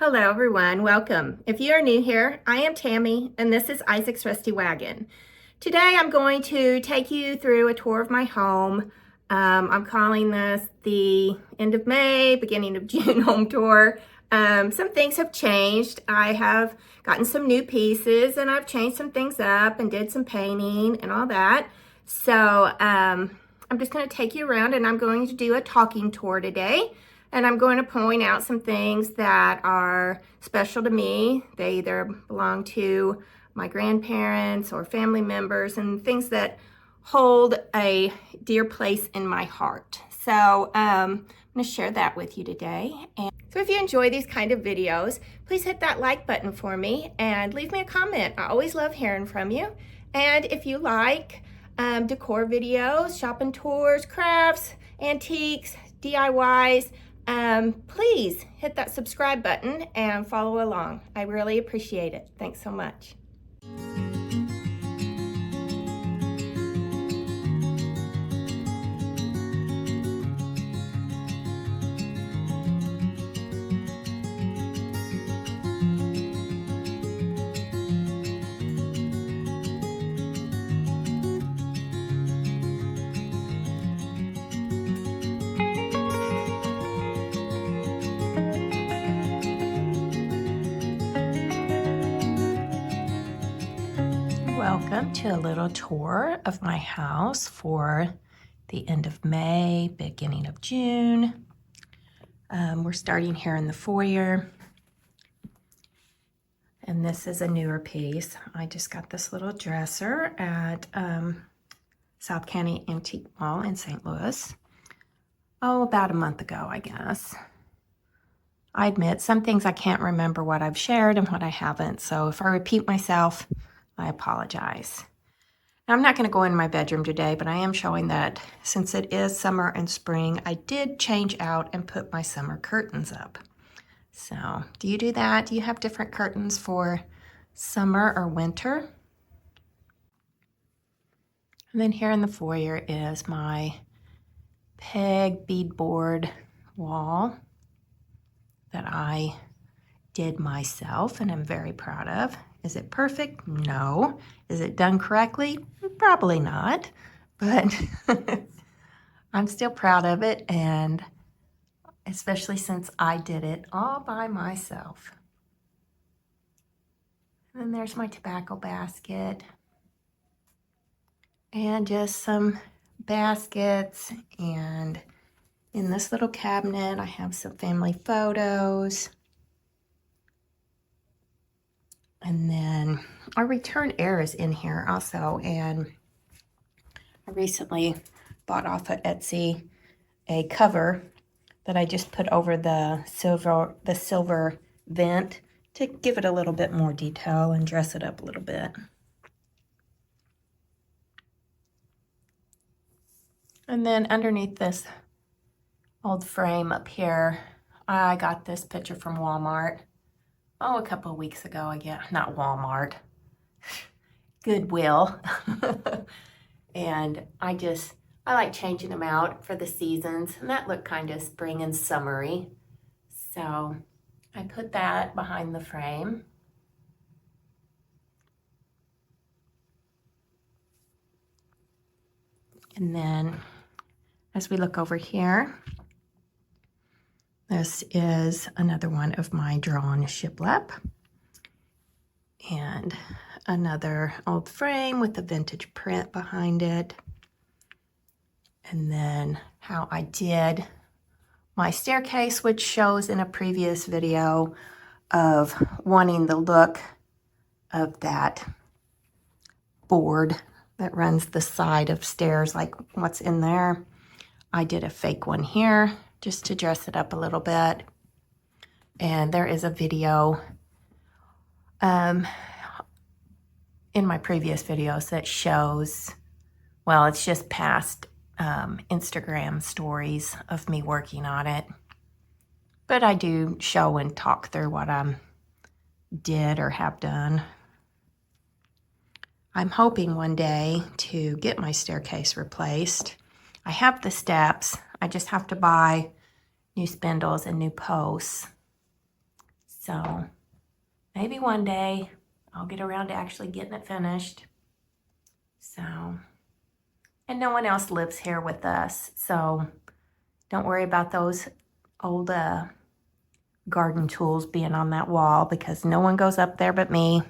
Hello everyone, welcome. If you are new here, I am Tammy and this is Isaac's Rusty Wagon. Today I'm going to take you through a tour of my home. I'm calling this the end of May, beginning of June home tour. Some things have changed. I have gotten some new pieces and I've changed some things up and did some painting and all that. So I'm just going to take you around and I'm going to do a talking tour today. And I'm going to point out some things that are special to me. They either belong to my grandparents or family members and things that hold a dear place in my heart. So I'm going to share that with you today. And so if you enjoy these kind of videos, please hit that like button for me and leave me a comment. I always love hearing from you. And if you like decor videos, shopping tours, crafts, antiques, DIYs, please hit that subscribe button and follow along. I really appreciate it. Thanks so much. Welcome to a little tour of my house for the end of May, beginning of June. We're starting here in the foyer. And this is a newer piece. I just got this little dresser at South County Antique Mall in St. Louis. Oh, about a month ago, I guess. I admit some things I can't remember what I've shared and what I haven't. So if I repeat myself, I apologize. Now, I'm not going to go in my bedroom today, but I am showing that since it is summer and spring, I did change out and put my summer curtains up. So, do you do that? Do you have different curtains for summer or winter? And then here in the foyer is my peg beadboard wall that I did myself and I'm very proud of. Is it perfect? No. Is it done correctly? Probably not, but I'm still proud of it, and especially since I did it all by myself. And then there's my tobacco basket and just some baskets, and in this little cabinet I have some family photos. And then our return air is in here also, and I recently bought off of Etsy a cover that I just put over the silver vent to give it a little bit more detail and dress it up a little bit. And then underneath this old frame up here, I got this picture from Walmart. Oh, a couple of weeks ago, I guess. Not Walmart. Goodwill. And I like changing them out for the seasons. And that looked kind of spring and summery. So I put that behind the frame. And then as we look over here, this is another one of my drawn shiplap, and another old frame with a vintage print behind it. And then how I did my staircase, which shows in a previous video of wanting the look of that board that runs the side of stairs, like what's in there. I did a fake one here, just to dress it up a little bit. And there is a video in my previous videos that shows, well, it's just past Instagram stories of me working on it. But I do show and talk through what I did or have done. I'm hoping one day to get my staircase replaced. I have the steps. I just have to buy new spindles and new posts. So maybe one day I'll get around to actually getting it finished. So, and no one else lives here with us, so don't worry about those old garden tools being on that wall, because no one goes up there but me.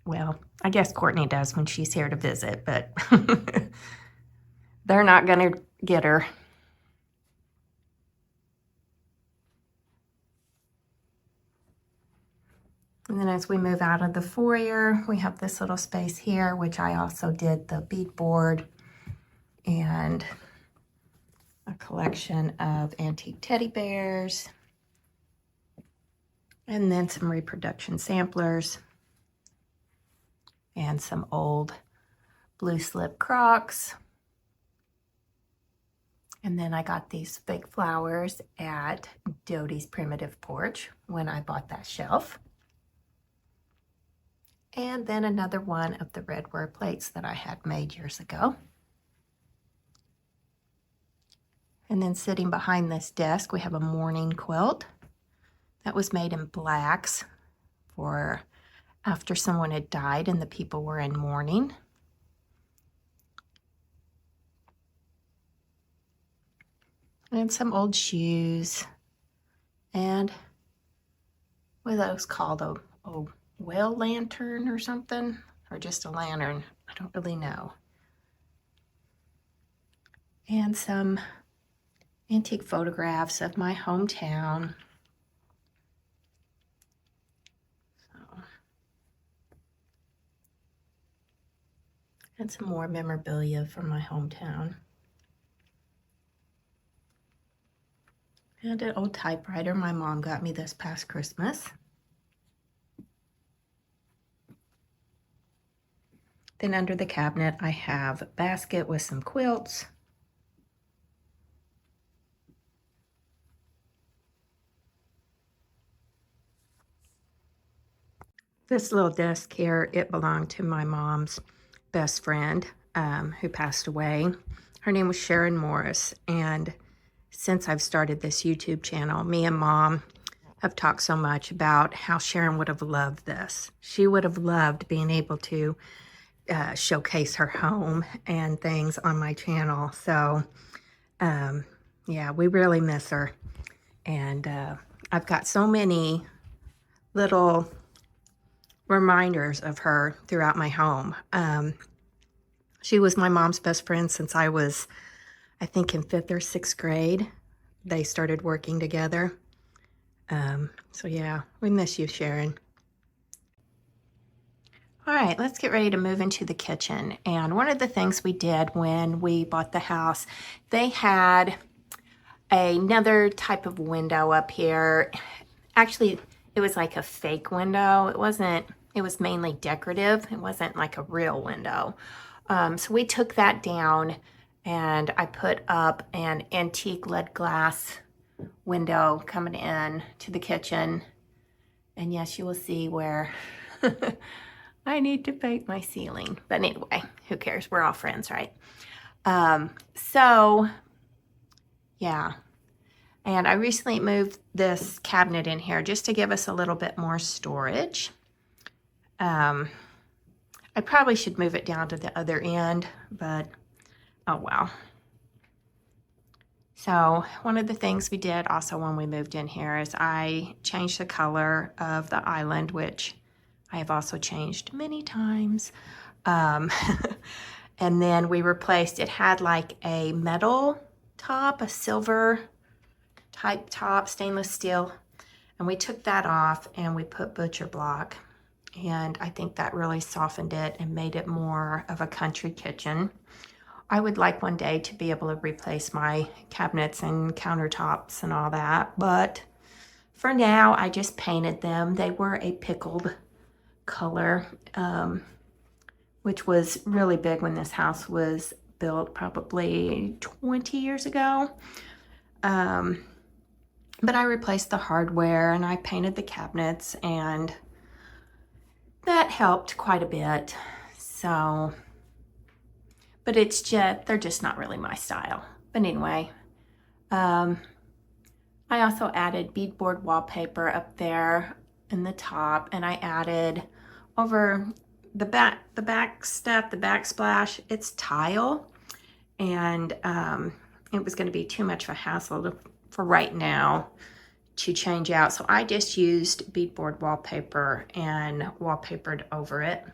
Well, I guess Courtney does when she's here to visit, but they're not going to get her. And then as we move out of the foyer, we have this little space here, which I also did the beadboard and a collection of antique teddy bears, and then some reproduction samplers and some old blue slip Crocs. And then I got these fake flowers at Doty's Primitive Porch when I bought that shelf. And then another one of the redware plates that I had made years ago. And then sitting behind this desk, we have a mourning quilt that was made in blacks for after someone had died and the people were in mourning. And some old shoes. And what are those called? A well lantern or something? Or just a lantern? I don't really know. And some antique photographs of my hometown. And some more memorabilia from my hometown. And an old typewriter my mom got me this past Christmas. Then under the cabinet I have a basket with some quilts. This little desk here, it belonged to my mom's best friend who passed away. Her name was Sharon Morris, and since I've started this YouTube channel, me and Mom have talked so much about how Sharon would have loved this. She would have loved being able to showcase her home and things on my channel. So yeah, we really miss her. And I've got so many little reminders of her throughout my home. She was my mom's best friend since I was, I think, in 5th or 6th grade. They started working together. So yeah, we miss you, Sharon. All right, let's get ready to move into the kitchen. And one of the things we did when we bought the house, they had another type of window up here. Actually, it was like a fake window. It was mainly decorative. It wasn't like a real window. So we took that down and I put up an antique lead glass window coming in to the kitchen. And yes, you will see where I need to paint my ceiling. But anyway, who cares? We're all friends, right? So yeah. And I recently moved this cabinet in here just to give us a little bit more storage. I probably should move it down to the other end, but oh well. So one of the things we did also when we moved in here is I changed the color of the island, which I have also changed many times. And then we replaced, it had like a metal top, a silver type top, stainless steel, and we took that off and we put butcher block, and I think that really softened it and made it more of a country kitchen. I would like one day to be able to replace my cabinets and countertops and all that, but for now I just painted them. They were a pickled color, which was really big when this house was built, probably 20 years ago. But I replaced the hardware and I painted the cabinets, and that helped quite a bit. So, but they're just not really my style. But anyway, I also added beadboard wallpaper up there in the top, and I added over the back stuff, the backsplash, it's tile, and it was going to be too much of a hassle for right now to change out. So I just used beadboard wallpaper and wallpapered over it.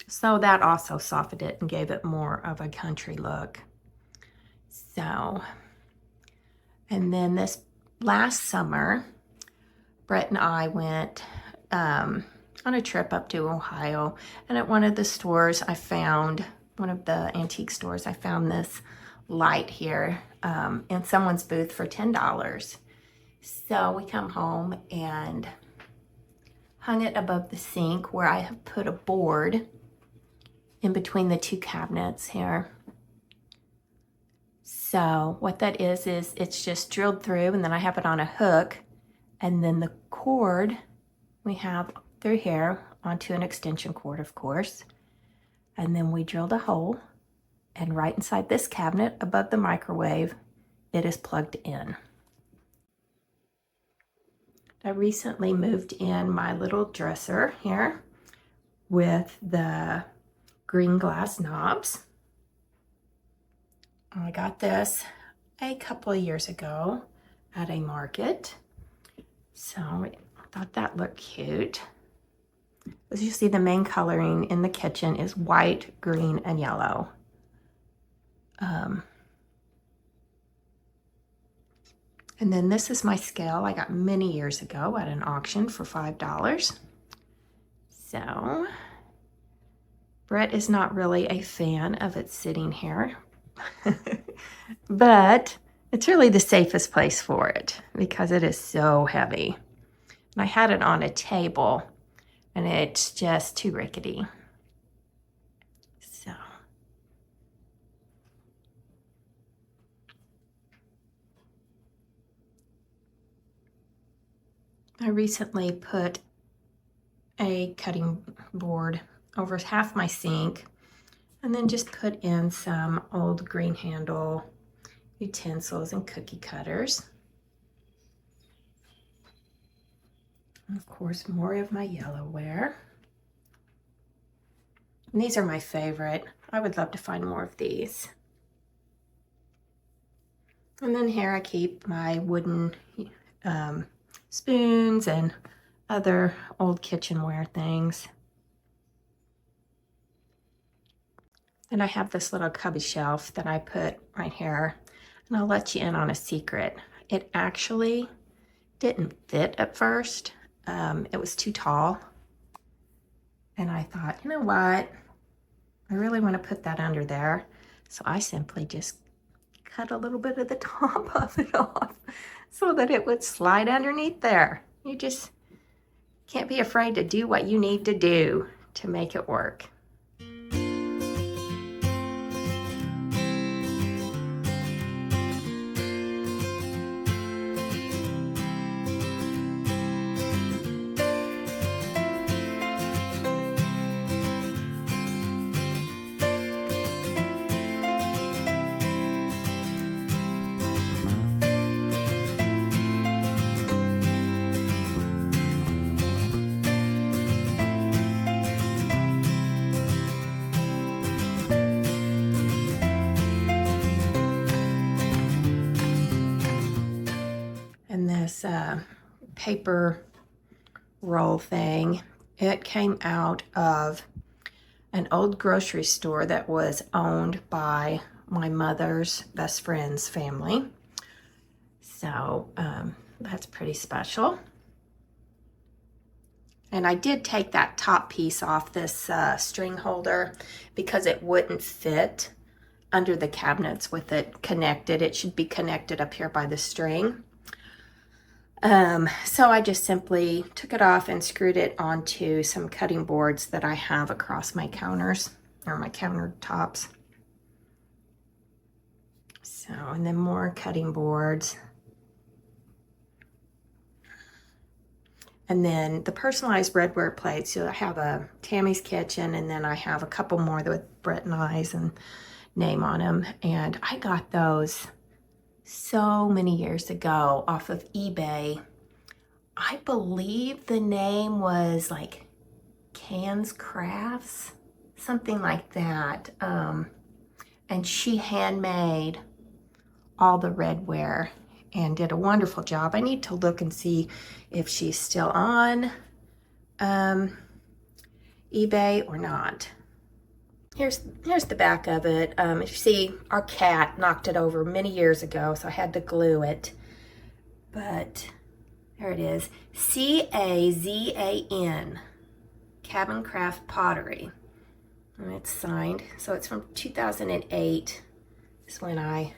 So that also softened it and gave it more of a country look. So, and then this last summer, Brett and I went on a trip up to Ohio, and at one of the stores I found, one of the antique stores, I found this light here in someone's booth for $10. So we come home and hung it above the sink where I have put a board in between the two cabinets here. So what that is it's just drilled through, and then I have it on a hook, and then the cord we have through here onto an extension cord, of course. And then we drilled a hole, and right inside this cabinet above the microwave, it is plugged in. I recently moved in my little dresser here with the green glass knobs. I got this a couple of years ago at a market. So I thought that looked cute. As you see, the main coloring in the kitchen is white, green, and yellow. And then this is my scale I got many years ago at an auction for $5. So Brett is not really a fan of it sitting here, but it's really the safest place for it because it is so heavy. And I had it on a table, and it's just too rickety. So I recently put a cutting board over half my sink, and then just put in some old green handle utensils and cookie cutters. And of course, more of my yellowware. And these are my favorite. I would love to find more of these. And then here I keep my wooden spoons and other old kitchenware things. And I have this little cubby shelf that I put right here. And I'll let you in on a secret. It actually didn't fit at first. It was too tall. And I thought, you know what? I really want to put that under there. So I simply just cut a little bit of the top of it off so that it would slide underneath there. You just can't be afraid to do what you need to do to make it work. And this paper roll thing, it came out of an old grocery store that was owned by my mother's best friend's family. So that's pretty special. And I did take that top piece off this string holder because it wouldn't fit under the cabinets with it connected. It should be connected up here by the string. So I just simply took it off and screwed it onto some cutting boards that I have across my counters, or my countertops. So, and then more cutting boards. And then the personalized redware plates. So I have a Tammy's Kitchen, and then I have a couple more with Brett and I's and name on them. And I got those so many years ago off of eBay. I believe the name was like Cans Crafts, something like that. And she handmade all the redware and did a wonderful job. I need to look and see if she's still on eBay or not. Here's the back of it. As you see, our cat knocked it over many years ago, so I had to glue it. But there it is. C-A-Z-A-N, Cabin Craft Pottery. And it's signed. So it's from 2008 is when I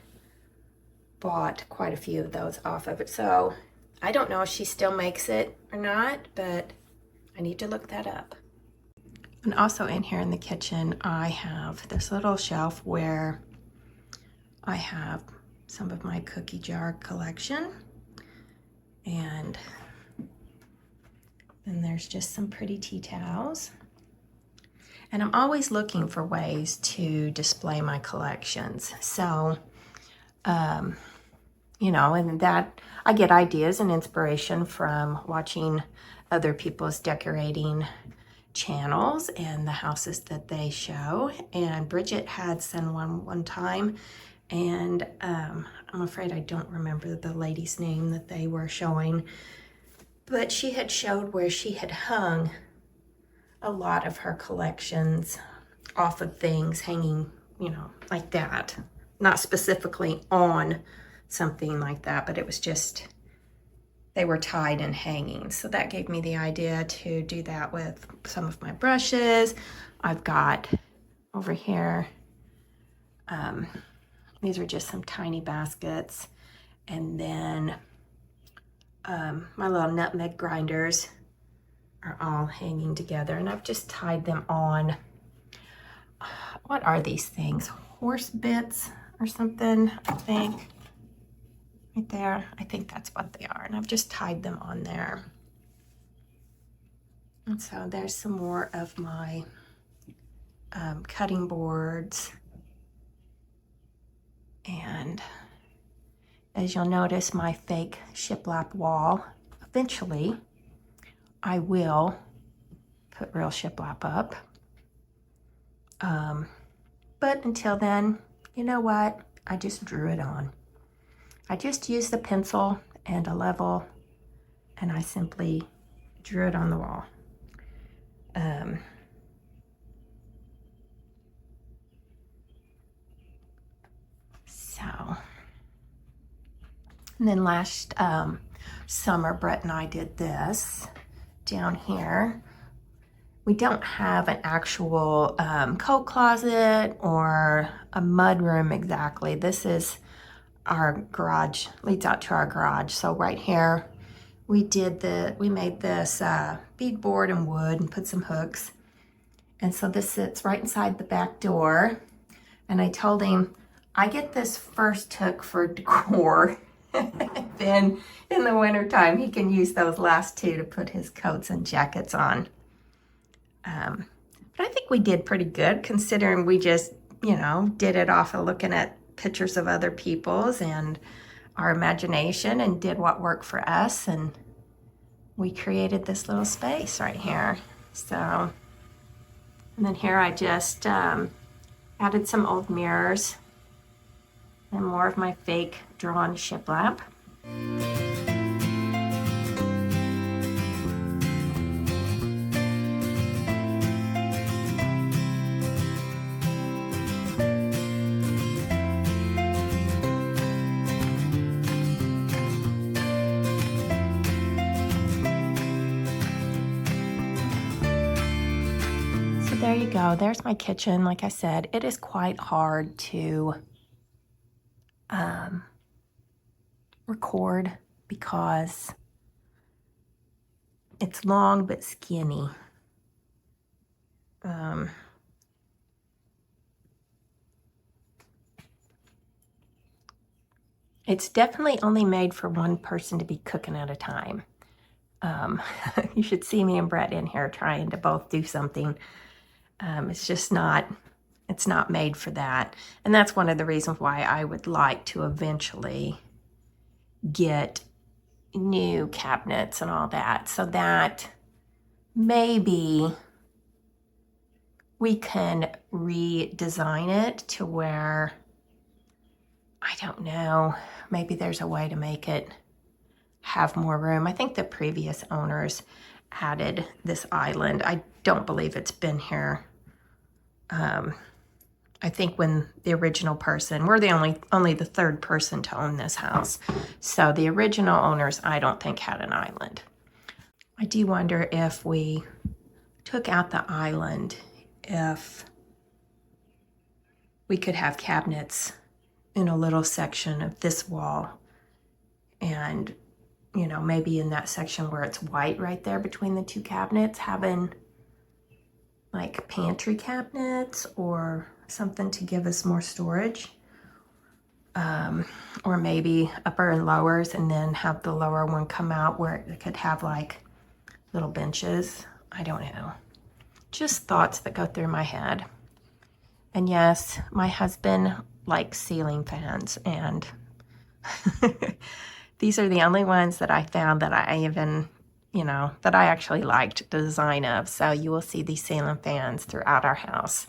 bought quite a few of those off of it. So I don't know if she still makes it or not, but I need to look that up. And also in here in the kitchen, I have this little shelf where I have some of my cookie jar collection. And then there's just some pretty tea towels. And I'm always looking for ways to display my collections. So, you know, and that I get ideas and inspiration from watching other people's decorating channels and the houses that they show. And Bridget had sent one time, and I'm afraid I don't remember the lady's name that they were showing, but she had showed where she had hung a lot of her collections off of things hanging, you know, like that. Not specifically on something like that, but it was just, they were tied and hanging. So that gave me the idea to do that with some of my brushes. I've got over here, these are just some tiny baskets. And then my little nutmeg grinders are all hanging together. And I've just tied them on, what are these things? Horse bits or something, I think. Right there, I think that's what they are. And I've just tied them on there. And so there's some more of my cutting boards. And as you'll notice, my fake shiplap wall, eventually I will put real shiplap up. But until then, you know what? I just drew it on. I just used the pencil and a level, and I simply drew it on the wall. And then last summer, Brett and I did this down here. We don't have an actual coat closet or a mudroom exactly. This is our garage, leads out to our garage. So right here, we made this beadboard and wood and put some hooks. And so this sits right inside the back door. And I told him, I get this first hook for decor. Then in the wintertime, he can use those last two to put his coats and jackets on. But I think we did pretty good considering we just, you know, did it off of looking at pictures of other people's and our imagination and did what worked for us, and we created this little space right here. So, and then here I just added some old mirrors and more of my fake drawn shiplap. There you go. There's my kitchen. Like I said, it is quite hard to record because it's long but skinny. It's definitely only made for one person to be cooking at a time. You should see me and Brett in here trying to both do something. It's just not It's not made for that. And that's one of the reasons why I would like to eventually get new cabinets and all that, so that maybe we can redesign it to where, I don't know, maybe there's a way to make it have more room. I think the previous owners added this island. I don't believe it's been here. I think when the original person, we're the only the third person to own this house. So the original owners, I don't think, had an island. I do wonder if we took out the island, if we could have cabinets in a little section of this wall, and, you know, maybe in that section where it's white right there between the two cabinets, having like pantry cabinets or something to give us more storage. Or maybe upper and lowers, and then have the lower one come out where it could have like little benches. I don't know. Just thoughts that go through my head. And yes, my husband likes ceiling fans, and these are the only ones that I found that I even, you know, that I actually liked the design of. So you will see these ceiling fans throughout our house.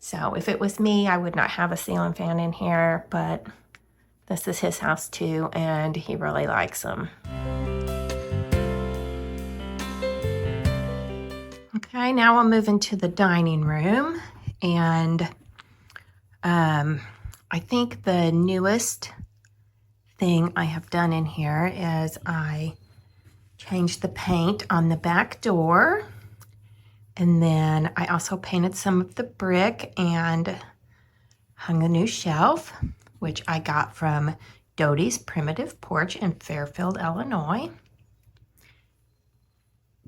So if it was me, I would not have a ceiling fan in here, but this is his house too, and he really likes them. Okay, now we'll move into the dining room, and I think the newest thing I have done in here is I changed the paint on the back door. And then I also painted some of the brick and hung a new shelf, which I got from Doty's Primitive Porch in Fairfield, Illinois.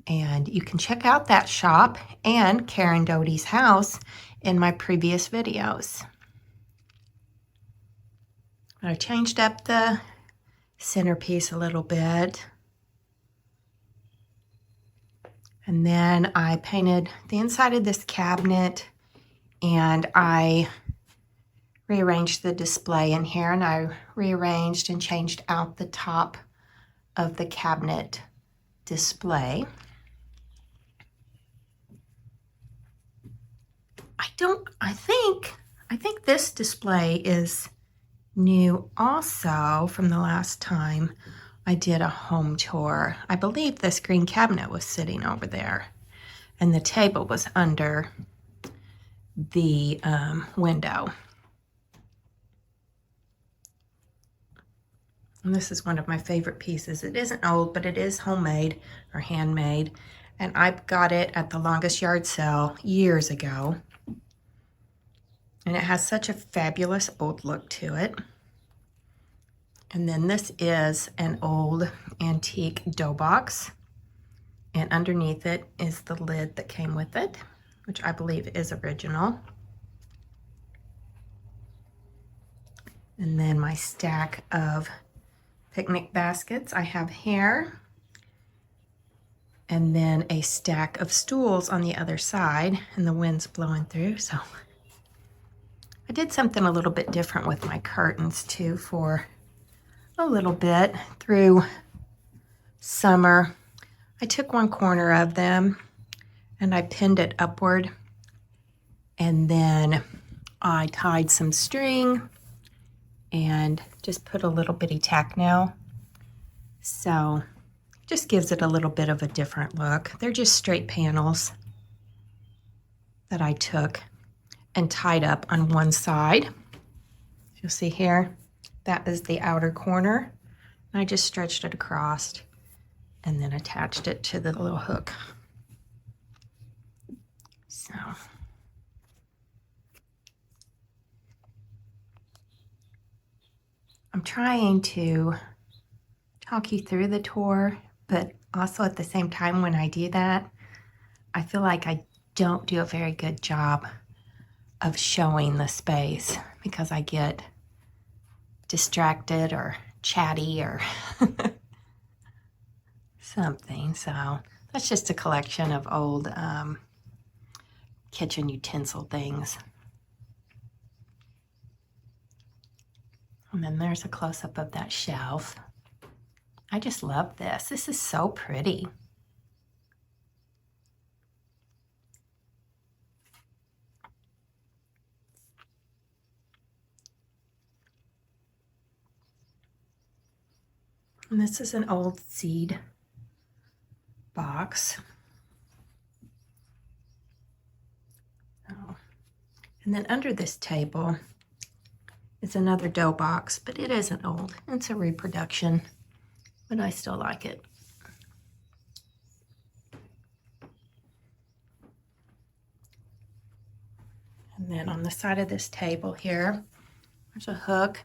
And you can check out that shop and Karen Doty's house in my previous videos. I changed up the centerpiece a little bit. And then I painted the inside of this cabinet, and I rearranged the display in here, and I rearranged and changed out the top of the cabinet display. I think this display is new also from the last time I did a home tour. I believe this green cabinet was sitting over there, and the table was under the window. And this is one of my favorite pieces. It isn't old, but it is homemade or handmade, and I got it at the Longest Yard Sale years ago. And it has such a fabulous old look to it. And then this is an old antique dough box, and underneath it is the lid that came with it, which I believe is original. And then my stack of picnic baskets I have here, and then a stack of stools on the other side, and the wind's blowing through, so I did something a little bit different with my curtains too for a little bit through summer. I took one corner of them and I pinned it upward, and then I tied some string and just put a little bitty tack nail. So just gives it a little bit of a different look. They're just straight panels that I took and tied up on one side. You'll see here, that is the outer corner. I just stretched it across and then attached it to the little hook. So I'm trying to talk you through the tour, but also at the same time when I do that, I feel like I don't do a very good job of showing the space because I get distracted or chatty or something. So that's just a collection of old kitchen utensil things. And then there's a close-up of that shelf. I just love this. This is so pretty. And this is an old seed box. Oh. And then under this table is another dough box, but it isn't old. It's a reproduction, but I still like it. And then on the side of this table here, there's a hook,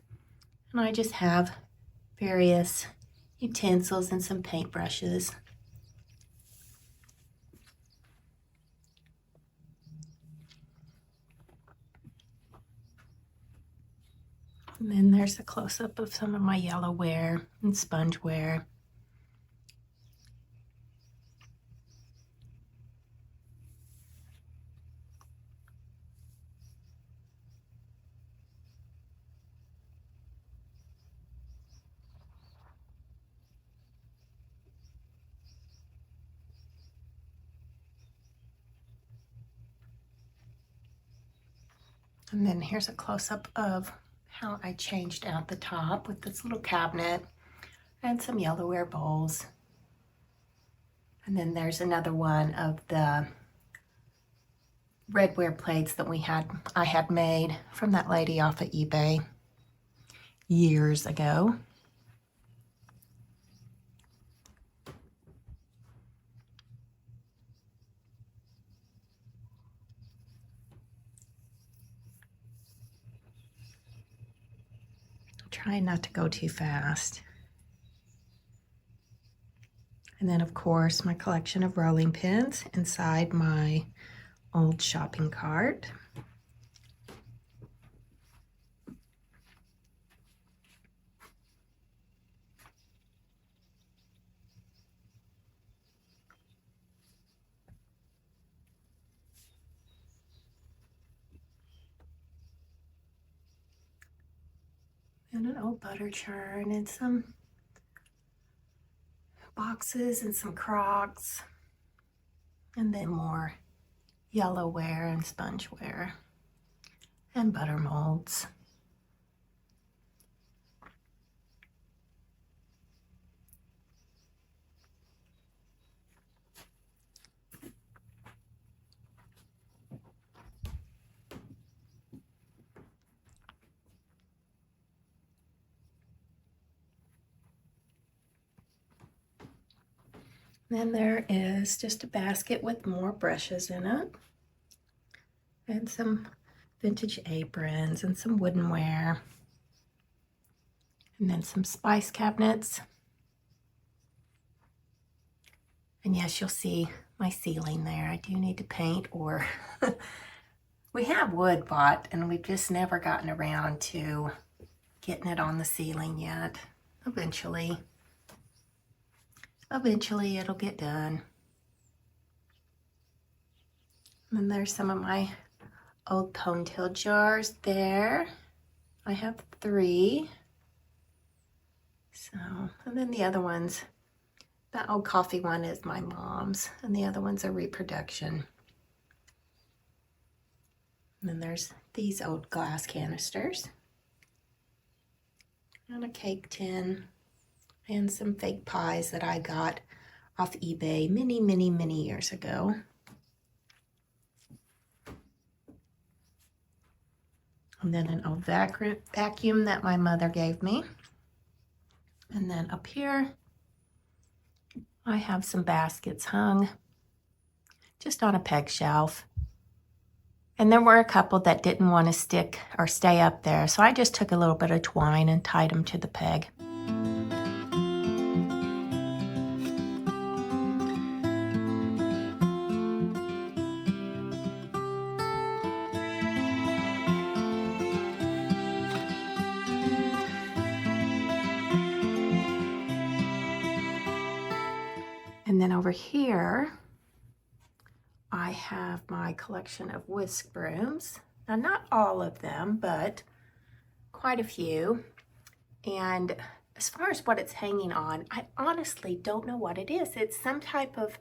and I just have various utensils and some paintbrushes. And then there's a close-up of some of my yellowware and spongeware. And then here's a close-up of how I changed out the top with this little cabinet and some yellowware bowls. And then there's another one of the redware plates that I had made from that lady off of eBay years ago. Trying not to go too fast. And then of course my collection of rolling pins inside my old shopping cart. And an old butter churn and some boxes and some Crocs. And then more yellowware and spongeware and butter molds. Then there is just a basket with more brushes in it, and some vintage aprons and some woodenware, and then some spice cabinets. And yes, you'll see my ceiling there. I do need to paint, or we have wood bought and we've just never gotten around to getting it on the ceiling yet. Eventually it'll get done. And there's some of my old ponytail jars there. I have 3. So, and then the other ones, that old coffee one is my mom's, and the other one's a reproduction. And then there's these old glass canisters, and a cake tin, and some fake pies that I got off eBay many years ago. And then an old vacuum that my mother gave me. And then up here, I have some baskets hung just on a peg shelf. And there were a couple that didn't want to stick or stay up there, so I just took a little bit of twine and tied them to the peg. And then over here I have my collection of whisk brooms. Now, not all of them, but quite a few. And as far as what it's hanging on, I honestly don't know what it is. It's some type of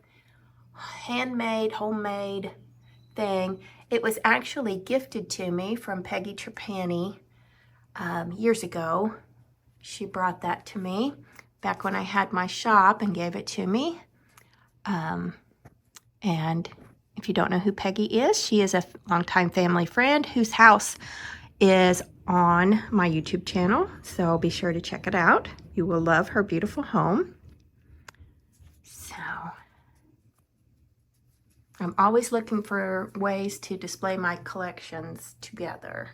handmade, homemade thing. It was actually gifted to me from Peggy Trapani years ago. She brought that to me back when I had my shop and gave it to me. And if you don't know who Peggy is, she is a longtime family friend whose house is on my YouTube channel. So be sure to check it out. You will love her beautiful home. So I'm always looking for ways to display my collections together.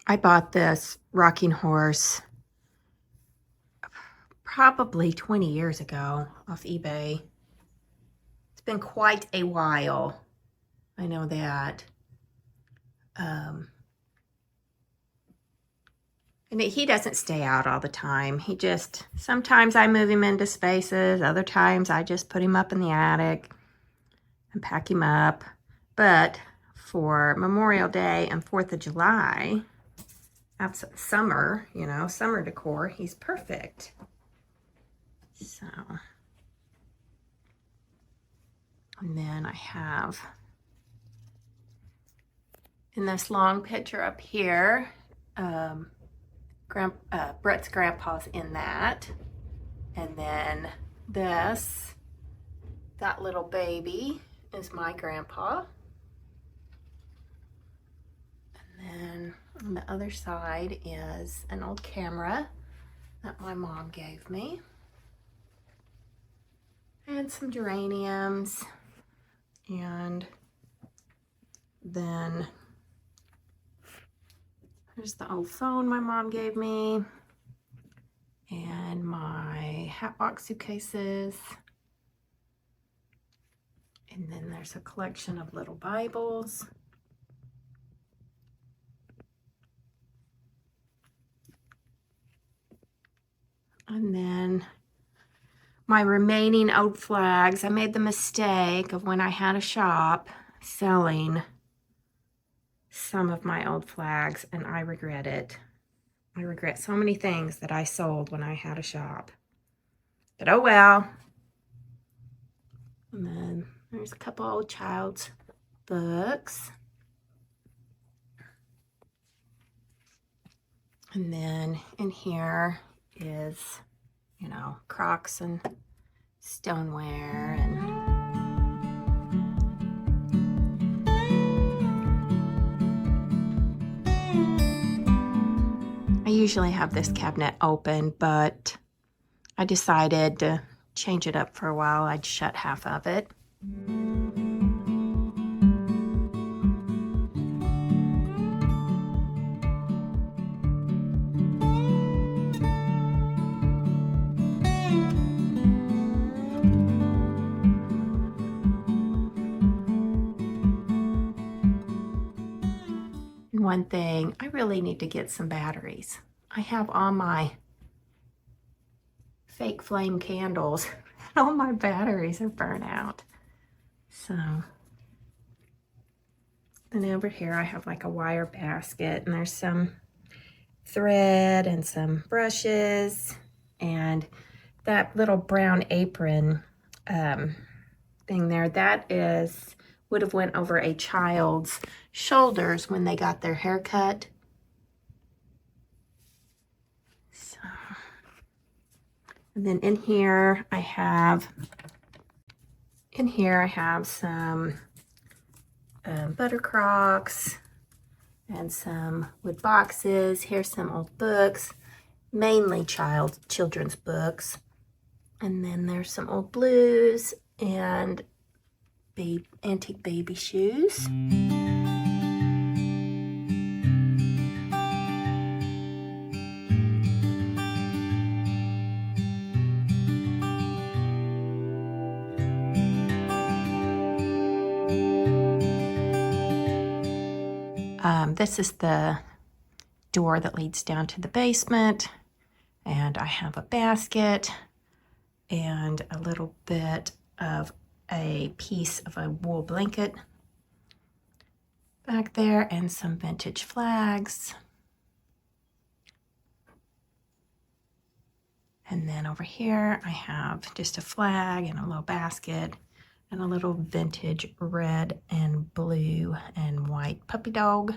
I bought this rocking horse probably 20 years ago off eBay. It's been quite a while. I know that. And he doesn't stay out all the time. He just, sometimes I move him into spaces. Other times I just put him up in the attic and pack him up. But for Memorial Day and 4th of July, that's summer, you know, summer decor, he's perfect. So, and then I have in this long picture up here, Brett's grandpa's in that. And then this, that little baby is my grandpa. And then on the other side is an old camera that my mom gave me. And some geraniums. And then there's the old phone my mom gave me. And my hatbox suitcases. And then there's a collection of little Bibles. And then my remaining old flags. I made the mistake of when I had a shop selling some of my old flags, and I regret it. I regret so many things that I sold when I had a shop. But oh well. And then there's a couple old child's books. And then in here is, you know, crocks and stoneware and I usually have this cabinet open, but I decided to change it up for a while. I'd shut half of it. One thing, I really need to get some batteries. I have all my fake flame candles and all my batteries are burnt out. So, and over here I have like a wire basket and there's some thread and some brushes and that little brown apron thing there, that would have went over a child's shoulders when they got their hair cut. So, and then in here I have some butter crocks and some wood boxes. Here's some old books, mainly children's books. And then there's some old blues and antique baby shoes. This is the door that leads down to the basement, and I have a basket and a little bit of a piece of a wool blanket back there and some vintage flags. And then over here I have just a flag and a little basket and a little vintage red and blue and white puppy dog.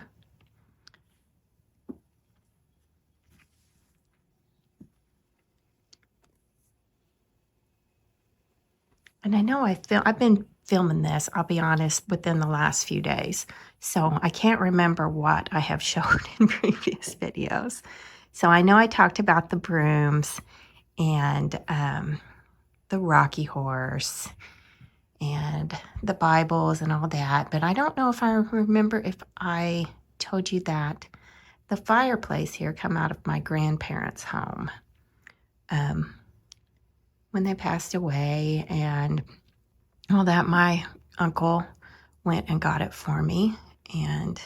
And I know I've been filming this, I'll be honest, within the last few days. So I can't remember what I have showed in previous videos. So I know I talked about the brooms and the Rocky Horse and the Bibles and all that, but I don't know if I remember if I told you that the fireplace here come out of my grandparents' home when they passed away and all that. My uncle went and got it for me, and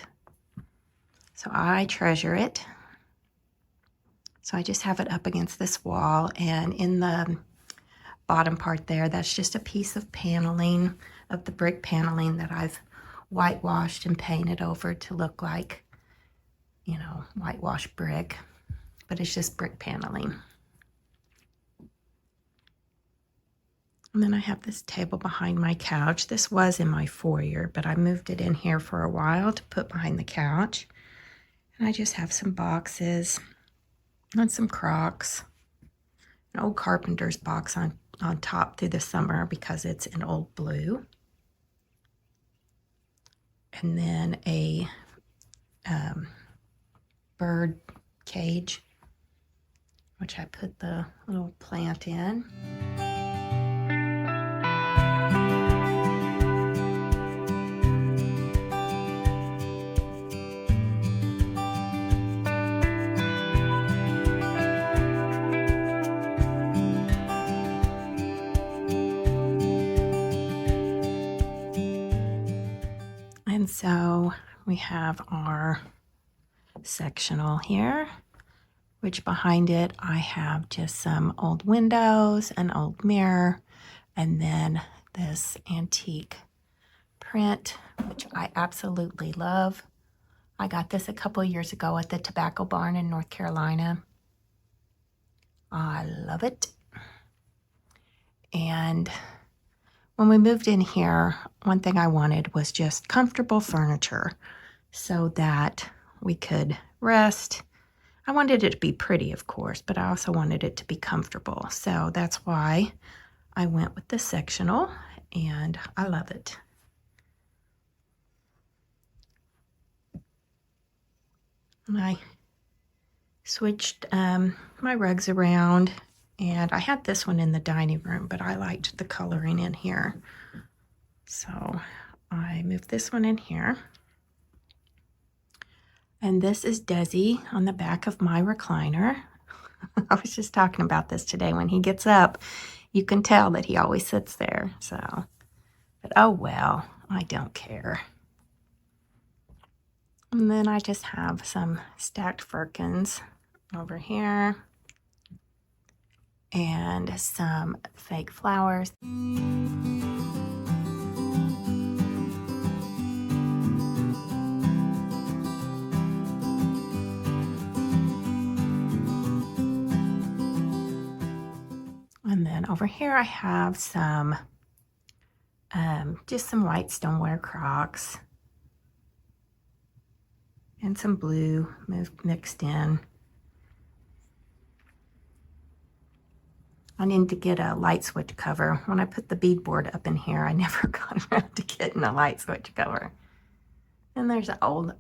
so I treasure it. So I just have it up against this wall, and in the bottom part there, that's just a piece of paneling, of the brick paneling that I've whitewashed and painted over to look like, you know, whitewashed brick, but it's just brick paneling. And then I have this table behind my couch. This was in my foyer, but I moved it in here for a while to put behind the couch. And I just have some boxes and some Crocs, an old carpenter's box on top through the summer because it's in old blue. And then a bird cage, which I put the little plant in. And so we have our sectional here, which behind it I have just some old windows, an old mirror, and then this antique print, which I absolutely love. I got this a couple years ago at the Tobacco Barn in North Carolina. I love it. And when we moved in here, one thing I wanted was just comfortable furniture so that we could rest. I wanted it to be pretty, of course, but I also wanted it to be comfortable. So that's why I went with the sectional, and I love it. And I switched my rugs around, and I had this one in the dining room, but I liked the coloring in here. So I moved this one in here. And this is Desi on the back of my recliner. I was just talking about this today. When he gets up, you can tell that he always sits there. So, but oh well, I don't care. And then I just have some stacked firkins over here and some fake flowers. And then over here I have some, just some white stoneware Crocs and some blue mixed in. I need to get a light switch cover. When I put the beadboard up in here, I never got around to getting a light switch cover. And there's an old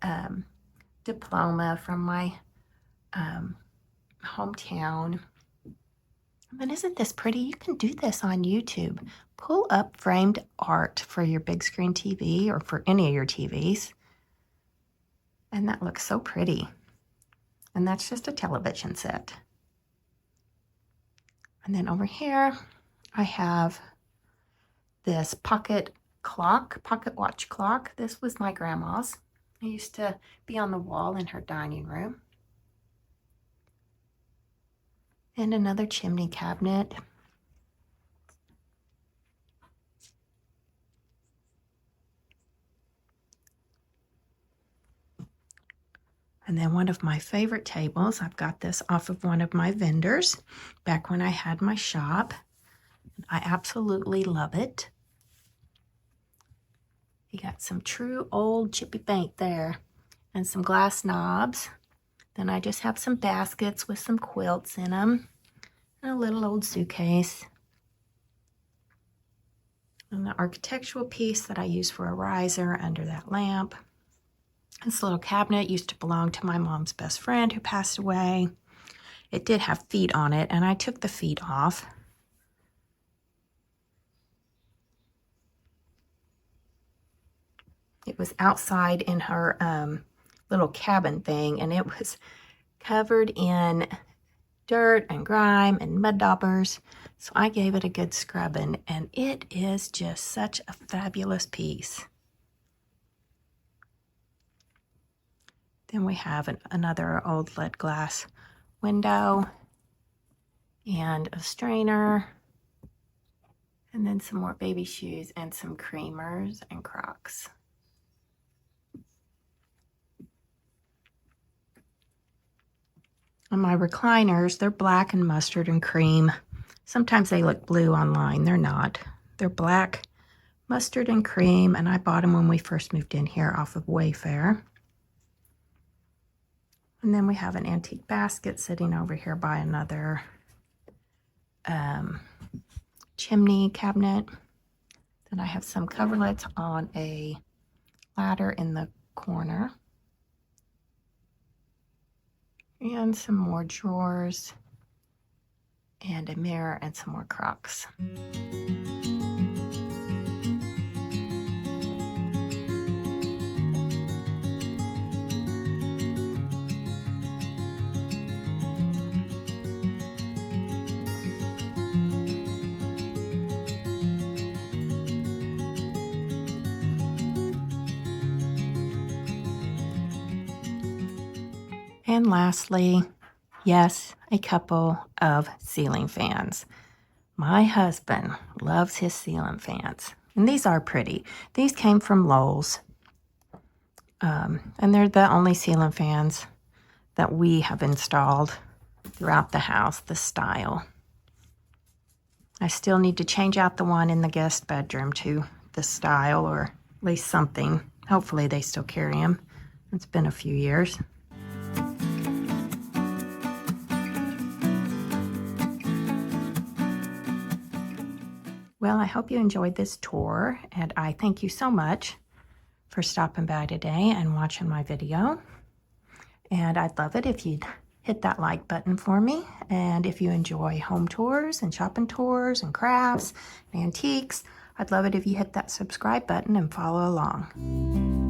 diploma from my hometown. But isn't this pretty? You can do this on YouTube. Pull up framed art for your big screen TV or for any of your TVs. And that looks so pretty. And that's just a television set. And then over here, I have this pocket watch clock. This was my grandma's. It used to be on the wall in her dining room. And another chimney cabinet. And then one of my favorite tables, I've got this off of one of my vendors back when I had my shop. I absolutely love it. You got some true old chippy paint there and some glass knobs. Then I just have some baskets with some quilts in them and a little old suitcase. And the architectural piece that I use for a riser under that lamp. This little cabinet used to belong to my mom's best friend who passed away. It did have feet on it, and I took the feet off. It was outside in her little cabin thing, and it was covered in dirt and grime and mud daubers. So I gave it a good scrubbing, and it is just such a fabulous piece. Then we have another old lead glass window and a strainer, and then some more baby shoes and some creamers and Crocs. And my recliners, they're black and mustard and cream. Sometimes they look blue online. They're not. They're black, mustard and cream, and I bought them when we first moved in here off of Wayfair. And then we have an antique basket sitting over here by another chimney cabinet. Then I have some coverlets on a ladder in the corner. And some more drawers and a mirror and some more Crocs. And lastly, yes, a couple of ceiling fans. My husband loves his ceiling fans, and these are pretty. These came from Lowe's, and they're the only ceiling fans that we have installed throughout the house, this style. I still need to change out the one in the guest bedroom to this style, or at least something. Hopefully they still carry them. It's been a few years. Well, I hope you enjoyed this tour, and I thank you so much for stopping by today and watching my video. And I'd love it if you'd hit that like button for me. And if you enjoy home tours and shopping tours and crafts and antiques, I'd love it if you hit that subscribe button and follow along.